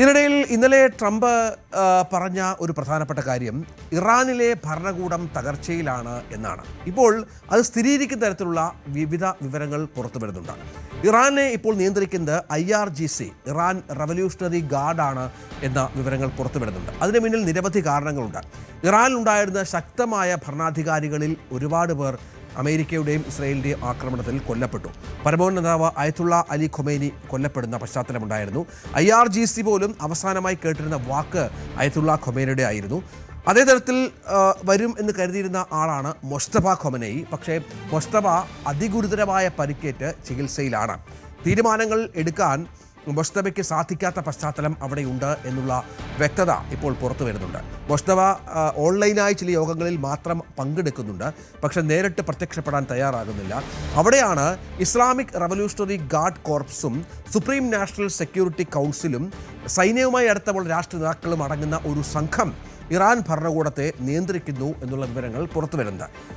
ഇതിനിടയിൽ ഇന്നലെ ട്രംപ് പറഞ്ഞ ഒരു പ്രധാനപ്പെട്ട കാര്യം ഇറാനിലെ ഭരണകൂടം തകർച്ചയിലാണ് എന്നാണ്. ഇപ്പോൾ അത് സ്ഥിരീകരിക്കുന്ന തരത്തിലുള്ള വിവിധ വിവരങ്ങൾ പുറത്തു വരുന്നുണ്ട്. ഇറാനെ ഇപ്പോൾ നിയന്ത്രിക്കുന്നത് IRGC, ഇറാൻ റവല്യൂഷണറി ഗാർഡാണ് എന്ന വിവരങ്ങൾ പുറത്തു വരുന്നുണ്ട്. അതിന് പിന്നിൽ നിരവധി കാരണങ്ങളുണ്ട്. ഇറാനിലുണ്ടായിരുന്ന ശക്തമായ ഭരണാധികാരികളിൽ ഒരുപാട് പേർ അമേരിക്കയുടെയും ഇസ്രയേലിൻ്റെയും ആക്രമണത്തിൽ കൊല്ലപ്പെട്ടു. പരമോന്നത നേതാവ് അയത്തുള്ള അലി ഖൊമേനി കൊല്ലപ്പെടുന്ന പശ്ചാത്തലമുണ്ടായിരുന്നു. IRGC പോലും അവസാനമായി കേട്ടിരുന്ന വാക്ക് അയത്തുള്ള ഖൊമേനിയുടെ ആയിരുന്നു. അതേ തരത്തിൽ വരും എന്ന് കരുതിയിരുന്ന ആളാണ് മൊജ്തബ ഖൊമേനി. പക്ഷേ മൊജ്തബ അതിഗുരുതരമായ പരിക്കേറ്റ് ചികിത്സയിലാണ്. തീരുമാനങ്ങൾ എടുക്കാൻ മൊജ്തബയ്ക്ക് സാധിക്കാത്ത പശ്ചാത്തലം അവിടെയുണ്ട് എന്നുള്ള വ്യക്തത ഇപ്പോൾ പുറത്തു വരുന്നുണ്ട്. മൊജ്തബ ഓൺലൈനായി ചില യോഗങ്ങളിൽ മാത്രം പങ്കെടുക്കുന്നുണ്ട്, പക്ഷെ നേരിട്ട് പ്രത്യക്ഷപ്പെടാൻ തയ്യാറാകുന്നില്ല. അവിടെയാണ് ഇസ്ലാമിക് റവല്യൂഷണറി ഗാർഡ് കോർപ്സും സുപ്രീം നാഷണൽ സെക്യൂരിറ്റി കൗൺസിലും സൈന്യവുമായി അടുത്ത രാഷ്ട്രീയ നേതാക്കളും അടങ്ങുന്ന ഒരു സംഘം ഇറാൻ ഭരണകൂടത്തെ നിയന്ത്രിക്കുന്നു എന്നുള്ള വിവരങ്ങൾ പുറത്തു വരുന്നത്.